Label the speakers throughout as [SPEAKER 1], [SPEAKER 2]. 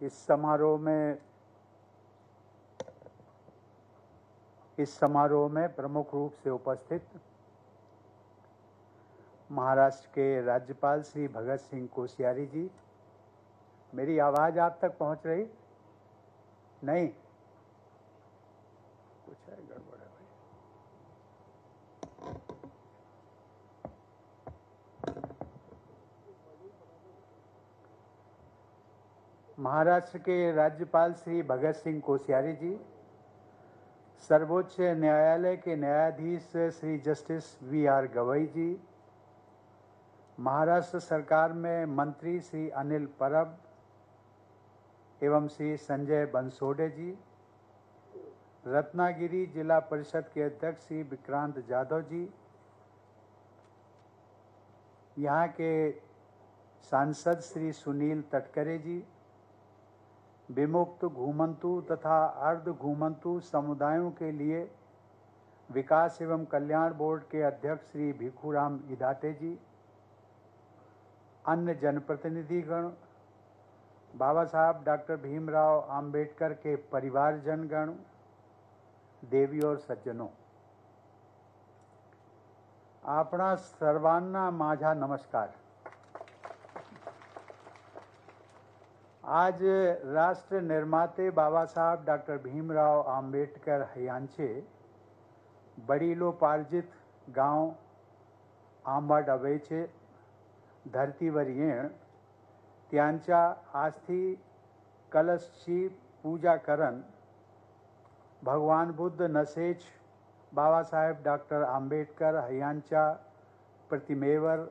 [SPEAKER 1] इस समारोह में प्रमुख रूप से उपस्थित महाराष्ट्र के राज्यपाल श्री भगत सिंह कोश्यारी जी। मेरी आवाज आप तक पहुंच रही? नहीं, कुछ है गड़बड़ है भाई। महाराष्ट्र के राज्यपाल श्री भगत सिंह कोश्यारी जी, सर्वोच्च न्यायालय के न्यायाधीश श्री जस्टिस वी.आर. गवई जी, महाराष्ट्र सरकार में मंत्री श्री अनिल परब एवं श्री संजय बंसोड़े जी, रत्नागिरी जिला परिषद के अध्यक्ष श्री विक्रांत जाधव जी, यहाँ के सांसद श्री सुनील तटकरे जी, विमुक्त घूमंतु तथा अर्ध घूमंतु समुदायों के लिए विकास एवं कल्याण बोर्ड के अध्यक्ष श्री भिखुराम इदाटे जी, अन्य जनप्रतिनिधिगण, बाबा साहब डॉक्टर भीमराव अंबेडकर के परिवारजनगण, देवी और सज्जनों, आपणा सर्वांना माझा नमस्कार। आज राष्ट्र निर्माते बाबासाहेब डॉक्टर भीमराव आंबेडकर यांचे वडिलोपार्जित गांव आंबाडवेचे धर्तीवर येण, त्यांच्या आस्थी कलशची पूजा करण, भगवान बुद्ध नसेच बाबासाहेब डॉक्टर आंबेडकर यांच्या प्रतिमेवर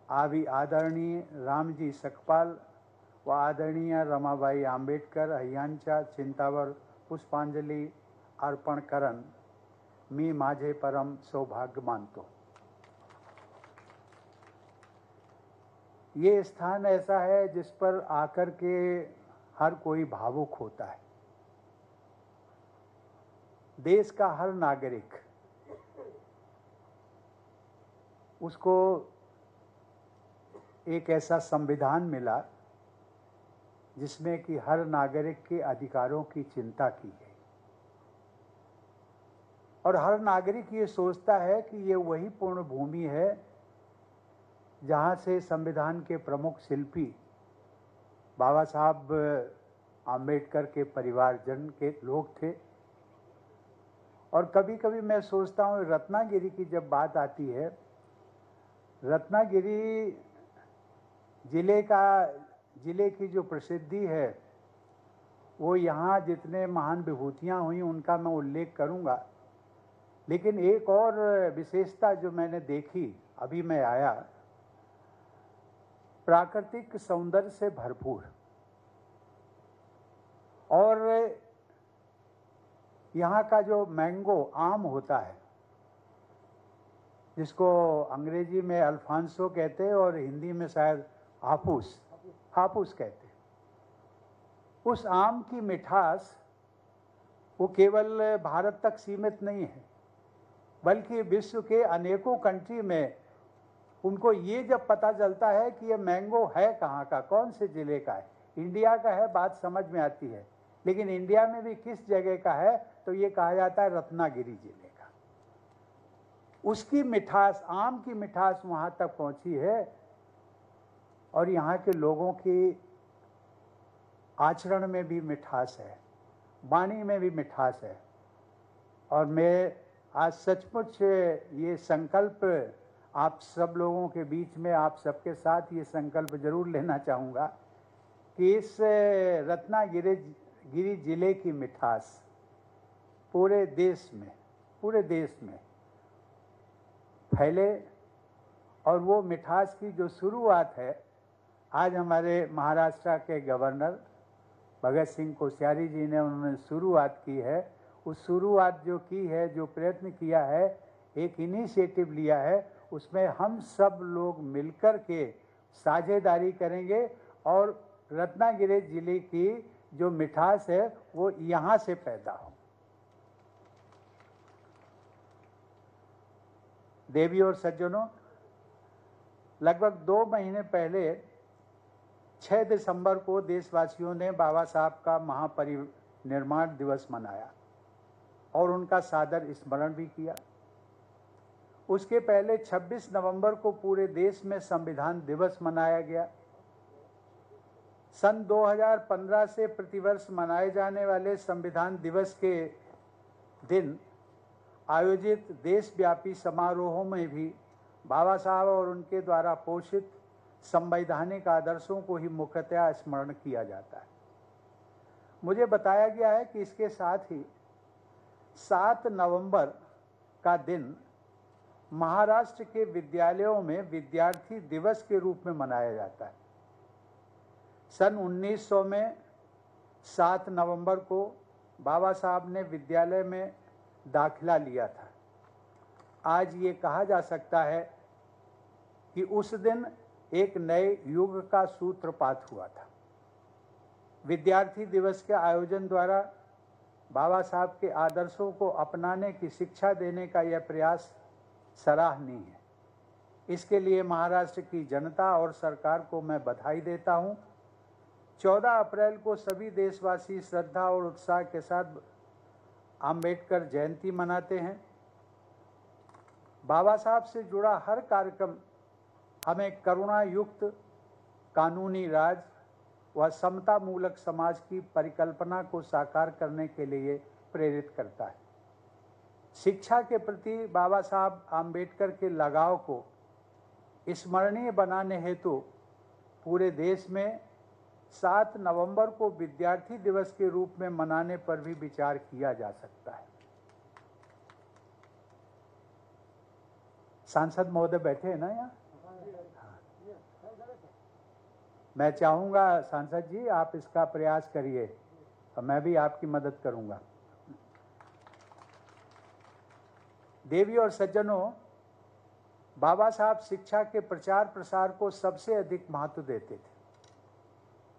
[SPEAKER 1] आवी आदरणीय रामजी सकपाल व आदरणीय रमाबाई आंबेडकर यांच्या चिंतावर पुष्पांजली अर्पण करण मी माझे परम सौभाग्य मानतो। ये स्थान ऐसा है जिस पर आकर के हर कोई भावुक होता है। देश का हर नागरिक, उसको एक ऐसा संविधान मिला जिसमें कि हर नागरिक के अधिकारों की चिंता की है और हर नागरिक ये सोचता है कि ये वही पूर्ण भूमि है जहाँ से संविधान के प्रमुख शिल्पी बाबा साहब आंबेडकर के परिवारजन के लोग थे। और कभी कभी मैं सोचता हूँ रत्नागिरी की जब बात आती है, रत्नागिरी जिले की जो प्रसिद्धि है वो यहाँ जितने महान विभूतियाँ हुई उनका मैं उल्लेख करूँगा, लेकिन एक और विशेषता जो मैंने देखी अभी मैं आया, प्राकृतिक सौंदर्य से भरपूर, और यहाँ का जो मैंगो आम होता है जिसको अंग्रेजी में अल्फांसो कहते हैं और हिंदी में शायद हापुस कहते हैं, उस आम की मिठास वो केवल भारत तक सीमित नहीं है बल्कि विश्व के अनेकों कंट्री में उनको ये जब पता चलता है कि ये मैंगो है कहाँ का, कौन से जिले का है, इंडिया का है, बात समझ में आती है, लेकिन इंडिया में भी किस जगह का है तो ये कहा जाता है रत्नागिरी जिले का। उसकी मिठास, आम की मिठास वहाँ तक पहुँची है और यहाँ के लोगों की आचरण में भी मिठास है, वाणी में भी मिठास है। और मैं आज सचमुच ये संकल्प आप सब लोगों के बीच में, आप सबके साथ ये संकल्प जरूर लेना चाहूँगा कि इस रत्नागिरी जिले की मिठास पूरे देश में फैले। और वो मिठास की जो शुरुआत है, आज हमारे महाराष्ट्र के गवर्नर भगत सिंह कोश्यारी जी ने उन्होंने शुरुआत की है। उस शुरुआत जो की है, जो प्रयत्न किया है, एक इनिशिएटिव लिया है, उसमें हम सब लोग मिलकर के साझेदारी करेंगे और रत्नागिरी जिले की जो मिठास है वो यहाँ से पैदा हो। देवी और सज्जनों, लगभग 2 महीने पहले 6 दिसंबर को देशवासियों ने बाबा साहब का महापरिनिर्वाण दिवस मनाया और उनका सादर स्मरण भी किया। उसके पहले 26 नवंबर को पूरे देश में संविधान दिवस मनाया गया। सन 2015 से प्रतिवर्ष मनाए जाने वाले संविधान दिवस के दिन आयोजित देशव्यापी समारोहों में भी बाबा साहब और उनके द्वारा पोषित संवैधानिक आदर्शों को ही मुख्यतः स्मरण किया जाता है। मुझे बताया गया है कि इसके साथ ही 7 नवंबर का दिन महाराष्ट्र के विद्यालयों में विद्यार्थी दिवस के रूप में मनाया जाता है। सन 1900 में 7 नवंबर को बाबा साहब ने विद्यालय में दाखिला लिया था। आज ये कहा जा सकता है कि उस दिन एक नए युग का सूत्रपात हुआ था। विद्यार्थी दिवस के आयोजन द्वारा बाबा साहब के आदर्शों को अपनाने की शिक्षा देने का यह प्रयास सराहनीय है। इसके लिए महाराष्ट्र की जनता और सरकार को मैं बधाई देता हूं। 14 अप्रैल को सभी देशवासी श्रद्धा और उत्साह के साथ आम्बेडकर जयंती मनाते हैं। बाबा साहब से जुड़ा हर कार्यक्रम हमें करुणा युक्त कानूनी राज व समता मूलक समाज की परिकल्पना को साकार करने के लिए प्रेरित करता है। शिक्षा के प्रति बाबा साहब आम्बेडकर के लगाव को स्मरणीय बनाने हेतु पूरे देश में 7 नवंबर को विद्यार्थी दिवस के रूप में मनाने पर भी विचार किया जा सकता है। सांसद महोदय बैठे हैं ना यहाँ? मैं चाहूंगा सांसद जी आप इसका प्रयास करिए और मैं भी आपकी मदद करूंगा। देवी और सज्जनों, बाबा साहब शिक्षा के प्रचार प्रसार को सबसे अधिक महत्व देते थे।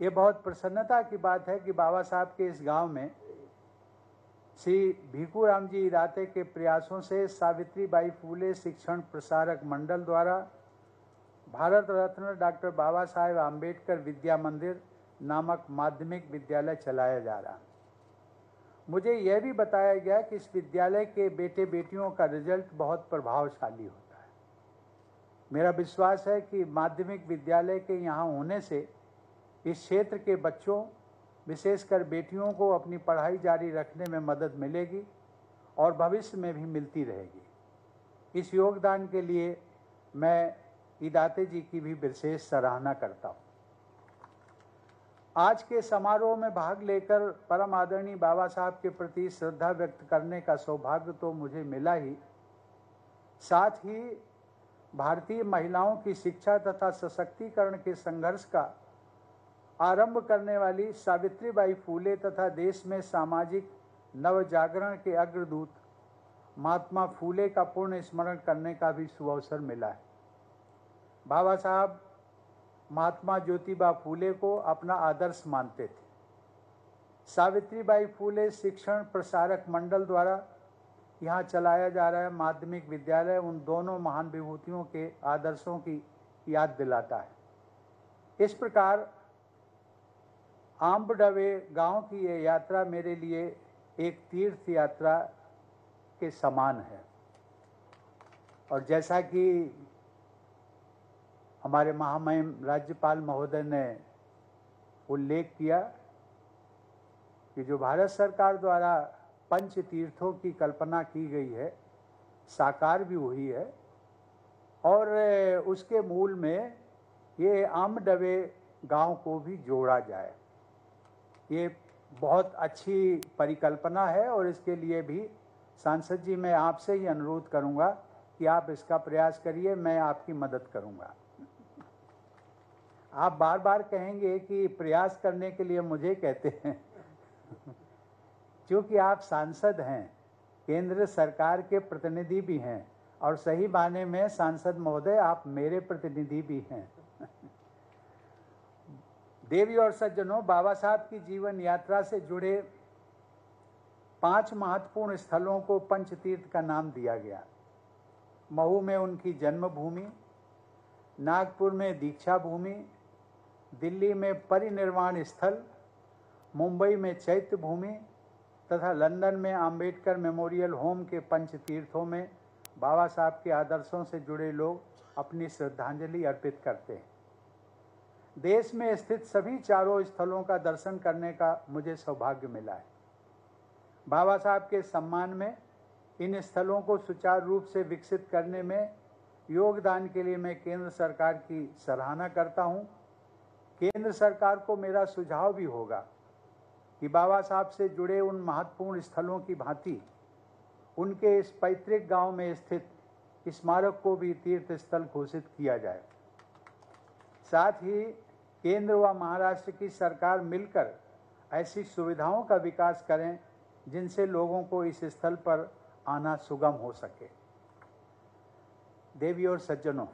[SPEAKER 1] ये बहुत प्रसन्नता की बात है कि बाबा साहब के इस गांव में श्री भीखूराम जी इराते के प्रयासों से सावित्रीबाई फूले शिक्षण प्रसारक मंडल द्वारा भारत रत्न डॉक्टर बाबा साहेब आम्बेडकर विद्या मंदिर नामक माध्यमिक विद्यालय चलाया जा रहा। मुझे यह भी बताया गया कि इस विद्यालय के बेटे बेटियों का रिजल्ट बहुत प्रभावशाली होता है। मेरा विश्वास है कि माध्यमिक विद्यालय के यहाँ होने से इस क्षेत्र के बच्चों विशेषकर बेटियों को अपनी पढ़ाई जारी रखने में मदद मिलेगी और भविष्य में भी मिलती रहेगी। इस योगदान के लिए मैं इदाते जी की भी विशेष सराहना करता हूँ। आज के समारोह में भाग लेकर परम आदरणीय बाबा साहब के प्रति श्रद्धा व्यक्त करने का सौभाग्य तो मुझे मिला ही, साथ ही भारतीय महिलाओं की शिक्षा तथा सशक्तिकरण के संघर्ष का आरंभ करने वाली सावित्रीबाई फूले तथा देश में सामाजिक नवजागरण के अग्रदूत महात्मा फूले का पूर्ण स्मरण करने का भी सुअवसर मिला है। बाबा साहब महात्मा ज्योतिबा फूले को अपना आदर्श मानते थे। सावित्रीबाई फूले शिक्षण प्रसारक मंडल द्वारा यहाँ चलाया जा रहा है माध्यमिक विद्यालय उन दोनों महान विभूतियों के आदर्शों की याद दिलाता है। इस प्रकार आम्बडवे गांव की ये यात्रा मेरे लिए एक तीर्थ यात्रा के समान है। और जैसा कि हमारे महामहिम राज्यपाल महोदय ने उल्लेख किया कि जो भारत सरकार द्वारा पंच तीर्थों की कल्पना की गई है, साकार भी हुई है और उसके मूल में ये आम्बडवे गांव को भी जोड़ा जाए। ये बहुत अच्छी परिकल्पना है और इसके लिए भी सांसद जी मैं आपसे ही अनुरोध करूंगा कि आप इसका प्रयास करिए, मैं आपकी मदद करूंगा। आप बार बार कहेंगे कि प्रयास करने के लिए मुझे कहते हैं क्योंकि आप सांसद हैं, केंद्र सरकार के प्रतिनिधि भी हैं और सही मायने में सांसद महोदय आप मेरे प्रतिनिधि भी हैं। देवी और सज्जनों, बाबा साहब की जीवन यात्रा से जुड़े 5 महत्वपूर्ण स्थलों को पंचतीर्थ का नाम दिया गया। महू में उनकी जन्मभूमि, नागपुर में दीक्षा भूमि, दिल्ली में परिनिर्वाण स्थल, मुंबई में चैत्य भूमि तथा लंदन में अंबेडकर मेमोरियल होम के पंच तीर्थों में बाबा साहब के आदर्शों से जुड़े लोग अपनी श्रद्धांजलि अर्पित करते हैं। देश में स्थित सभी चारों स्थलों का दर्शन करने का मुझे सौभाग्य मिला है। बाबा साहब के सम्मान में इन स्थलों को सुचारू रूप से विकसित करने में योगदान के लिए मैं केंद्र सरकार की सराहना करता हूं। केंद्र सरकार को मेरा सुझाव भी होगा कि बाबा साहब से जुड़े उन महत्वपूर्ण स्थलों की भांति उनके इस पैतृक गांव में स्थित स्मारक को भी तीर्थ स्थल घोषित किया जाए। साथ ही केंद्र व महाराष्ट्र की सरकार मिलकर ऐसी सुविधाओं का विकास करें जिनसे लोगों को इस स्थल पर आना सुगम हो सके। देवी और सज्जनों,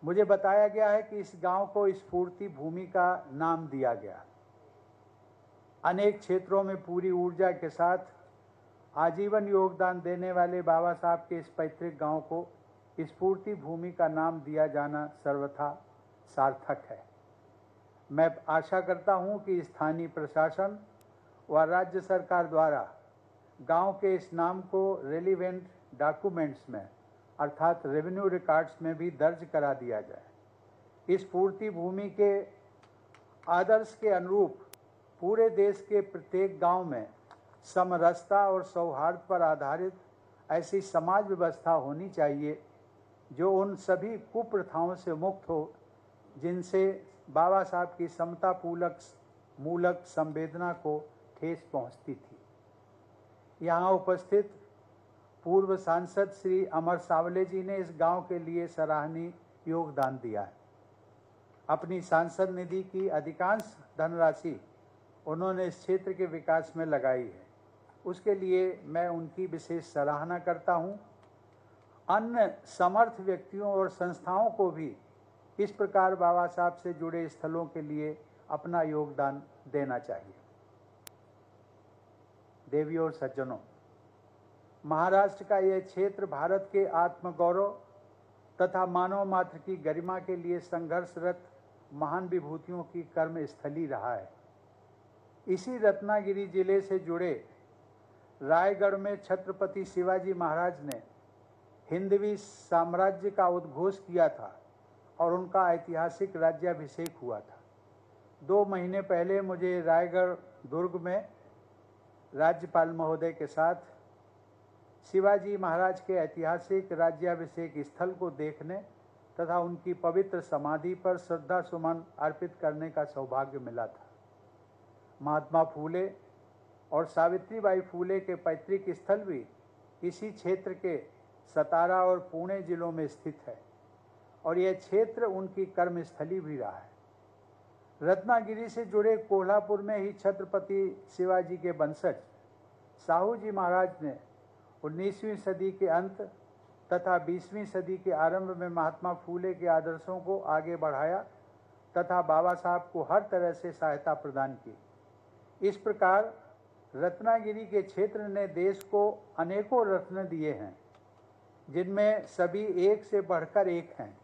[SPEAKER 1] मुझे बताया गया है कि इस गांव को स्फूर्ति भूमि का नाम दिया गया। अनेक क्षेत्रों में पूरी ऊर्जा के साथ आजीवन योगदान देने वाले बाबा साहब के इस पैतृक गांव को स्फूर्ति भूमि का नाम दिया जाना सर्वथा सार्थक है। मैं आशा करता हूं कि स्थानीय प्रशासन व राज्य सरकार द्वारा गांव के इस नाम को रेलिवेंट डॉक्यूमेंट्स में अर्थात रेवेन्यू रिकॉर्ड्स में भी दर्ज करा दिया जाए। इस स्फूर्ति भूमि के आदर्श के अनुरूप पूरे देश के प्रत्येक गांव में समरसता और सौहार्द पर आधारित ऐसी समाज व्यवस्था होनी चाहिए जो उन सभी कुप्रथाओं से मुक्त हो जिनसे बाबा साहब की समता मूलक संवेदना को ठेस पहुंचती थी। यहाँ उपस्थित पूर्व सांसद श्री अमर सावले जी ने इस गांव के लिए सराहनीय योगदान दिया है। अपनी सांसद निधि की अधिकांश धनराशि उन्होंने इस क्षेत्र के विकास में लगाई है, उसके लिए मैं उनकी विशेष सराहना करता हूं। अन्य समर्थ व्यक्तियों और संस्थाओं को भी इस प्रकार बाबा साहब से जुड़े स्थलों के लिए अपना योगदान देना चाहिए। देवी और सज्जनों, महाराष्ट्र का यह क्षेत्र भारत के आत्मगौरव तथा मानव मात्र की गरिमा के लिए संघर्षरत महान विभूतियों की कर्म स्थली रहा है। इसी रत्नागिरी जिले से जुड़े रायगढ़ में छत्रपति शिवाजी महाराज ने हिंदवी साम्राज्य का उद्घोष किया था और उनका ऐतिहासिक राज्याभिषेक हुआ था। 2 महीने पहले मुझे रायगढ़ दुर्ग में राज्यपाल महोदय के साथ शिवाजी महाराज के ऐतिहासिक राज्याभिषेक स्थल को देखने तथा उनकी पवित्र समाधि पर श्रद्धा सुमन अर्पित करने का सौभाग्य मिला था। महात्मा फूले और सावित्रीबाई फूले के पैतृक स्थल भी इसी क्षेत्र के सतारा और पुणे जिलों में स्थित है और यह क्षेत्र उनकी कर्मस्थली भी रहा है। रत्नागिरी से जुड़े कोल्हापुर में ही छत्रपति शिवाजी के वंशज साहू जी महाराज ने 19वीं सदी के अंत तथा 20वीं सदी के आरंभ में महात्मा फूले के आदर्शों को आगे बढ़ाया तथा बाबा साहब को हर तरह से सहायता प्रदान की। इस प्रकार रत्नागिरी के क्षेत्र ने देश को अनेकों रत्न दिए हैं, जिनमें सभी एक से बढ़कर एक हैं।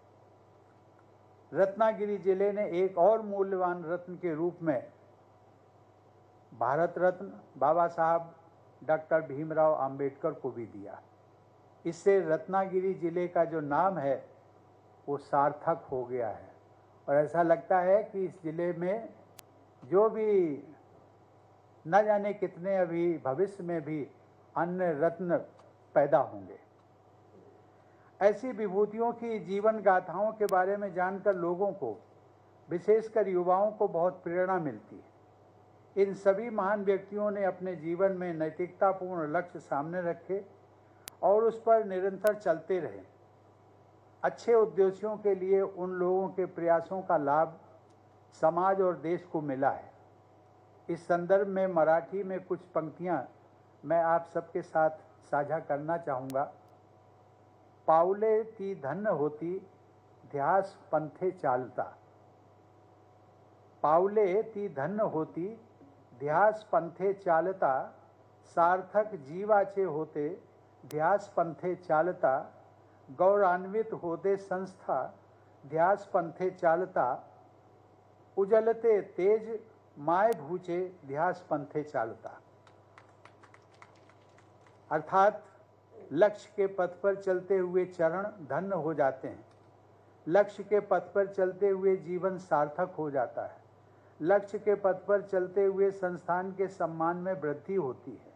[SPEAKER 1] रत्नागिरी जिले ने एक और मूल्यवान रत्न के रूप में भारत रत्न बाबा साहब डॉक्टर भीमराव अंबेडकर को भी दिया। इससे रत्नागिरी जिले का जो नाम है वो सार्थक हो गया है और ऐसा लगता है कि इस जिले में जो भी न जाने कितने अभी भविष्य में भी अन्य रत्न पैदा होंगे। ऐसी विभूतियों की जीवन गाथाओं के बारे में जानकर लोगों को, विशेषकर युवाओं को बहुत प्रेरणा मिलती है। इन सभी महान व्यक्तियों ने अपने जीवन में नैतिकतापूर्ण लक्ष्य सामने रखे और उस पर निरंतर चलते रहे। अच्छे उद्देश्यों के लिए उन लोगों के प्रयासों का लाभ समाज और देश को मिला है। इस संदर्भ में मराठी में कुछ पंक्तियां मैं आप सबके साथ साझा करना चाहूँगा। पावले ती धन्य होती ध्यास पंथे चालता, पावले ती धन्य होती ध्यास पंथे चालता, सार्थक जीवाचे होते ध्यास पंथे चालता, गौरवान्वित होते संस्था ध्यास पंथे चालता, उजलते तेज माय भूचे ध्यास पंथे चालता। अर्थात लक्ष्य के पथ पर चलते हुए चरण धन्य हो जाते हैं। लक्ष्य के पथ पर चलते हुए जीवन सार्थक हो जाता है। लक्ष्य के पथ पर चलते हुए संस्थान के सम्मान में वृद्धि होती है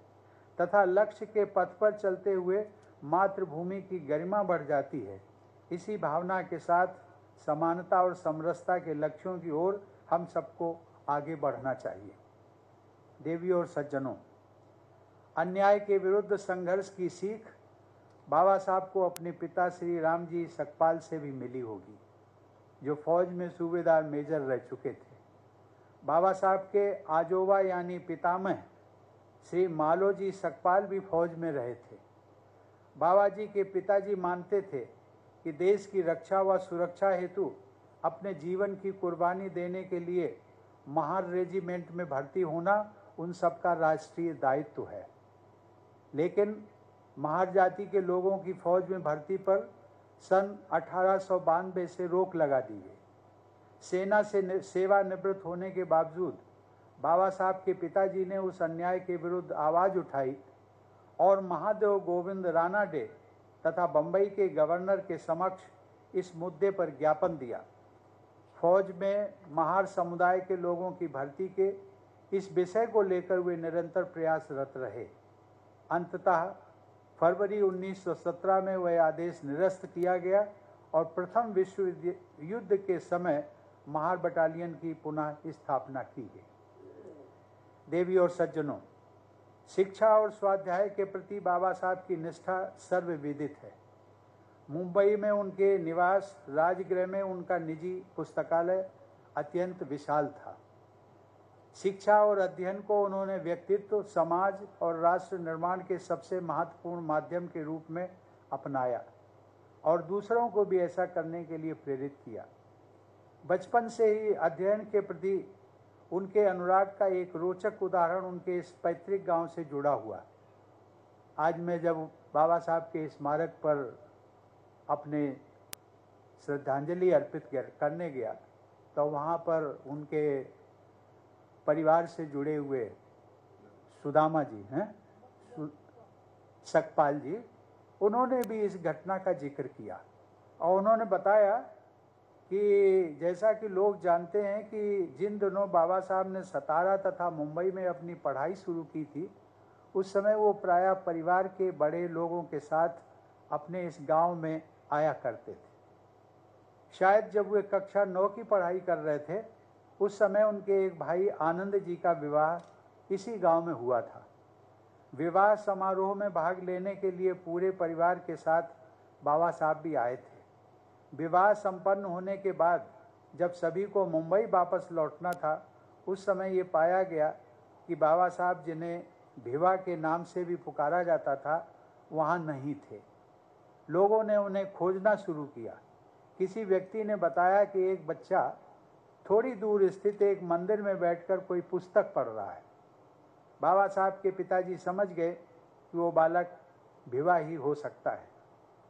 [SPEAKER 1] तथा लक्ष्य के पथ पर चलते हुए मातृभूमि की गरिमा बढ़ जाती है। इसी भावना के साथ समानता और समरसता के लक्ष्यों की ओर हम सबको आगे बढ़ना चाहिए। देवियों और सज्जनों, अन्याय के विरुद्ध संघर्ष की सीख बाबा साहब को अपने पिता श्री रामजी सकपाल से भी मिली होगी, जो फौज में सूबेदार मेजर रह चुके थे। बाबा साहब के आजोबा यानी पितामह श्री मालोजी सकपाल भी फौज में रहे थे। बाबा जी के पिताजी मानते थे कि देश की रक्षा व सुरक्षा हेतु अपने जीवन की कुर्बानी देने के लिए महार रेजिमेंट में भर्ती होना उन सबका राष्ट्रीय दायित्व है। लेकिन महार जाति के लोगों की फौज में भर्ती पर सन 1892 से रोक लगा दी गई। सेना से सेवा निवृत्त होने के बावजूद बाबा साहब के पिताजी ने उस अन्याय के विरुद्ध आवाज़ उठाई और महादेव गोविंद रानाडे तथा बंबई के गवर्नर के समक्ष इस मुद्दे पर ज्ञापन दिया। फौज में महार समुदाय के लोगों की भर्ती के इस विषय को लेकर वे निरंतर प्रयासरत रहे। अंततः फरवरी 1917 में वह आदेश निरस्त किया गया और प्रथम विश्व युद्ध के समय महार बटालियन की पुनः स्थापना की गई। देवी और सज्जनों, शिक्षा और स्वाध्याय के प्रति बाबा साहब की निष्ठा सर्वविदित है। मुंबई में उनके निवास राजगृह में उनका निजी पुस्तकालय अत्यंत विशाल था। शिक्षा और अध्ययन को उन्होंने व्यक्तित्व, समाज और राष्ट्र निर्माण के सबसे महत्वपूर्ण माध्यम के रूप में अपनाया और दूसरों को भी ऐसा करने के लिए प्रेरित किया। बचपन से ही अध्ययन के प्रति उनके अनुराग का एक रोचक उदाहरण उनके इस पैतृक गांव से जुड़ा हुआ। आज मैं जब बाबा साहब के स्मारक पर अपने श्रद्धांजलि अर्पित करने गया तो वहाँ पर उनके परिवार से जुड़े हुए सुदामा जी हैं, सकपाल जी, उन्होंने भी इस घटना का जिक्र किया और उन्होंने बताया कि जैसा कि लोग जानते हैं कि जिन दिनों बाबा साहब ने सतारा तथा मुंबई में अपनी पढ़ाई शुरू की थी, उस समय वो प्रायः परिवार के बड़े लोगों के साथ अपने इस गांव में आया करते थे। शायद जब वे कक्षा 9 की पढ़ाई कर रहे थे, उस समय उनके एक भाई आनंद जी का विवाह इसी गांव में हुआ था। विवाह समारोह में भाग लेने के लिए पूरे परिवार के साथ बाबा साहब भी आए थे। विवाह संपन्न होने के बाद जब सभी को मुंबई वापस लौटना था, उस समय ये पाया गया कि बाबा साहब, जिन्हें भिवा के नाम से भी पुकारा जाता था, वहाँ नहीं थे। लोगों ने उन्हें खोजना शुरू किया। किसी व्यक्ति ने बताया कि एक बच्चा थोड़ी दूर स्थित एक मंदिर में बैठकर कोई पुस्तक पढ़ रहा है। बाबा साहब के पिताजी समझ गए कि वो बालक भिवा ही हो सकता है।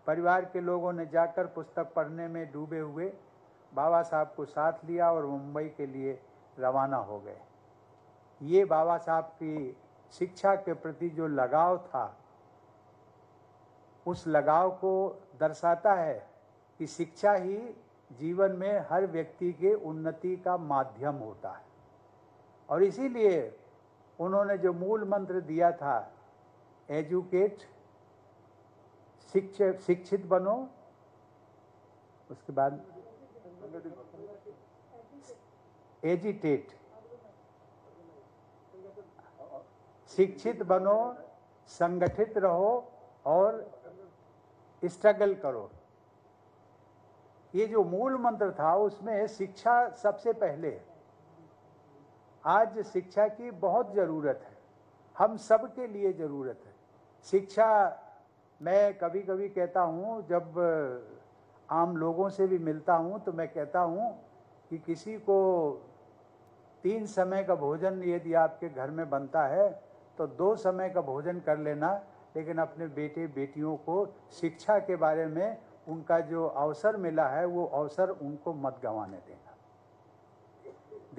[SPEAKER 1] परिवार के लोगों ने जाकर पुस्तक पढ़ने में डूबे हुए बाबा साहब को साथ लिया और मुंबई के लिए रवाना हो गए। ये बाबा साहब की शिक्षा के प्रति जो लगाव था, उस लगाव को दर्शाता है कि शिक्षा ही जीवन में हर व्यक्ति के उन्नति का माध्यम होता है। और इसीलिए उन्होंने जो मूल मंत्र दिया था, एजुकेट, शिक्षित बनो, उसके बाद एजिटेट, शिक्षित बनो, संगठित रहो और स्ट्रगल करो। ये जो मूल मंत्र था उसमें शिक्षा सबसे पहले है। आज शिक्षा की बहुत ज़रूरत है, हम सब के लिए ज़रूरत है शिक्षा। मैं कभी कभी कहता हूँ, जब आम लोगों से भी मिलता हूँ तो मैं कहता हूँ कि किसी को 3 समय का भोजन यदि आपके घर में बनता है तो 2 समय का भोजन कर लेना, लेकिन अपने बेटे बेटियों को शिक्षा के बारे में उनका जो अवसर मिला है वो अवसर उनको मत गंवाने देना।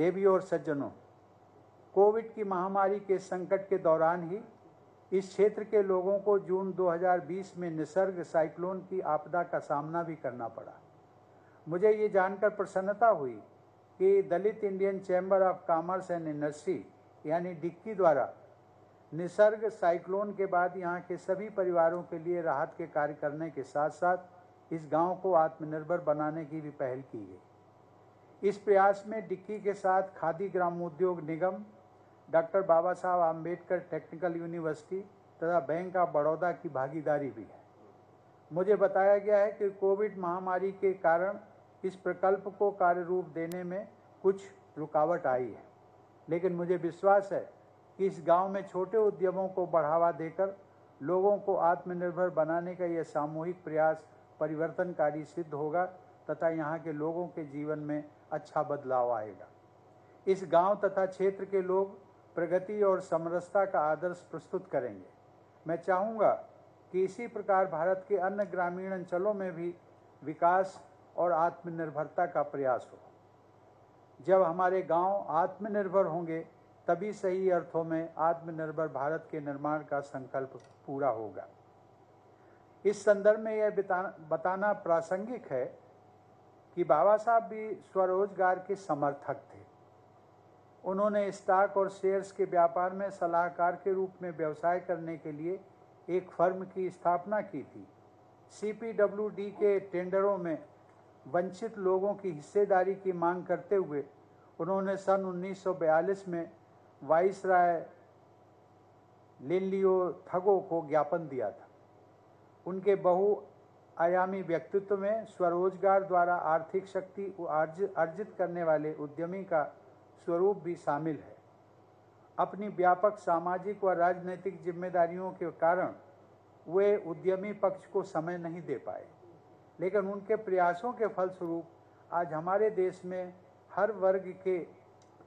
[SPEAKER 1] देवियों और सज्जनों, कोविड की महामारी के संकट के दौरान ही इस क्षेत्र के लोगों को जून 2020 में निसर्ग साइक्लोन की आपदा का सामना भी करना पड़ा। मुझे ये जानकर प्रसन्नता हुई कि Dalit Indian chamber of commerce and industry यानी डिक्की द्वारा निसर्ग साइक्लोन के बाद यहाँ के सभी परिवारों के लिए राहत के कार्य करने के साथ साथ इस गांव को आत्मनिर्भर बनाने की भी पहल की गई। इस प्रयास में डिक्की के साथ खादी ग्रामोद्योग निगम, डॉक्टर बाबा साहब आम्बेडकर टेक्निकल यूनिवर्सिटी तथा बैंक ऑफ बड़ौदा की भागीदारी भी है। मुझे बताया गया है कि कोविड महामारी के कारण इस प्रकल्प को कार्य रूप देने में कुछ रुकावट आई है, लेकिन मुझे विश्वास है कि इस गांव में छोटे उद्यमों को बढ़ावा देकर लोगों को आत्मनिर्भर बनाने का यह सामूहिक प्रयास परिवर्तनकारी सिद्ध होगा तथा यहाँ के लोगों के जीवन में अच्छा बदलाव आएगा। इस गांव तथा क्षेत्र के लोग प्रगति और समरसता का आदर्श प्रस्तुत करेंगे। मैं चाहूँगा कि इसी प्रकार भारत के अन्य ग्रामीण अंचलों में भी विकास और आत्मनिर्भरता का प्रयास हो। जब हमारे गांव आत्मनिर्भर होंगे तभी सही अर्थों में आत्मनिर्भर भारत के निर्माण का संकल्प पूरा होगा। इस संदर्भ में यह बताना प्रासंगिक है कि बाबा साहब भी स्वरोजगार के समर्थक थे। उन्होंने स्टॉक और शेयर्स के व्यापार में सलाहकार के रूप में व्यवसाय करने के लिए एक फर्म की स्थापना की थी। CPWD के टेंडरों में वंचित लोगों की हिस्सेदारी की मांग करते हुए उन्होंने सन 1942 में वाइसराय लिनलियो थगो को ज्ञापन दिया था। उनके बहुआयामी व्यक्तित्व में स्वरोजगार द्वारा आर्थिक शक्ति अर्जित करने वाले उद्यमी का स्वरूप भी शामिल है। अपनी व्यापक सामाजिक व राजनीतिक जिम्मेदारियों के कारण वे उद्यमी पक्ष को समय नहीं दे पाए, लेकिन उनके प्रयासों के फलस्वरूप आज हमारे देश में हर वर्ग के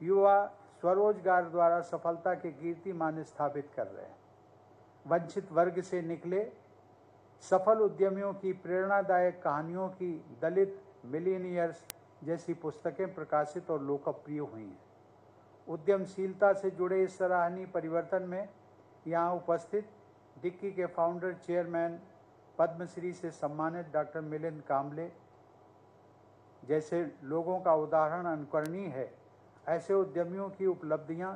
[SPEAKER 1] युवा स्वरोजगार द्वारा सफलता के कीर्तिमान स्थापित कर रहे हैं। वंचित वर्ग से निकले सफल उद्यमियों की प्रेरणादायक कहानियों की दलित मिलीनियर्स जैसी पुस्तकें प्रकाशित और लोकप्रिय हुई हैं। उद्यमशीलता से जुड़े इस सराहनीय परिवर्तन में यहाँ उपस्थित डिक्की के फाउंडर चेयरमैन पद्मश्री से सम्मानित डॉक्टर मिलिंद कांबले जैसे लोगों का उदाहरण अनुकरणीय है। ऐसे उद्यमियों की उपलब्धियां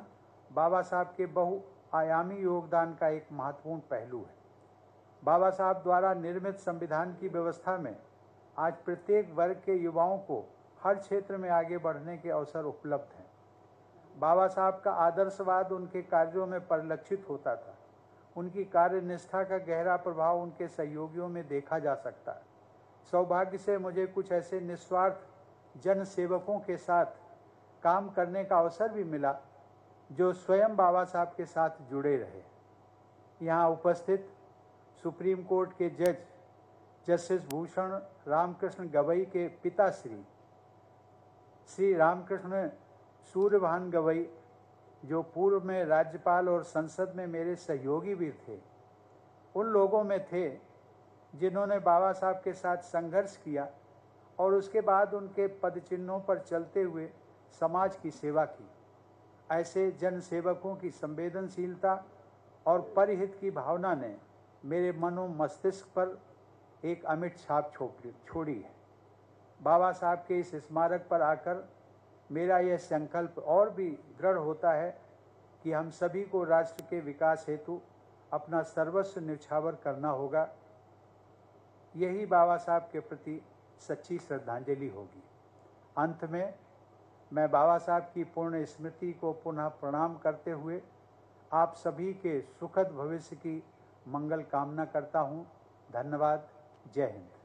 [SPEAKER 1] बाबा साहब के बहुआयामी योगदान का एक महत्वपूर्ण पहलू है। बाबा साहब द्वारा निर्मित संविधान की व्यवस्था में आज प्रत्येक वर्ग के युवाओं को हर क्षेत्र में आगे बढ़ने के अवसर उपलब्ध हैं। बाबा साहब का आदर्शवाद उनके कार्यों में परिलक्षित होता था। उनकी कार्यनिष्ठा का गहरा प्रभाव उनके सहयोगियों में देखा जा सकता है। सौभाग्य से मुझे कुछ ऐसे निस्वार्थ जन सेवकों के साथ काम करने का अवसर भी मिला जो स्वयं बाबा साहब के साथ जुड़े रहे। यहाँ उपस्थित सुप्रीम कोर्ट के जज जस्टिस भूषण रामकृष्ण गवई के पिता श्री रामकृष्ण सूर्यभान गवई, जो पूर्व में राज्यपाल और संसद में मेरे सहयोगी भी थे, उन लोगों में थे जिन्होंने बाबा साहब के साथ संघर्ष किया और उसके बाद उनके पदचिन्हों पर चलते हुए समाज की सेवा की। ऐसे जन सेवकों की संवेदनशीलता और परिहित की भावना ने मेरे मनो मस्तिष्क पर एक अमिट छाप छोड़ी है। बाबा साहब के इस स्मारक पर आकर मेरा यह संकल्प और भी दृढ़ होता है कि हम सभी को राष्ट्र के विकास हेतु अपना सर्वस्व न्यौछावर करना होगा। यही बाबा साहब के प्रति सच्ची श्रद्धांजलि होगी। अंत में मैं बाबा साहब की पूर्ण स्मृति को पुनः प्रणाम करते हुए आप सभी के सुखद भविष्य की मंगल कामना करता हूँ। धन्यवाद। जय हिंद।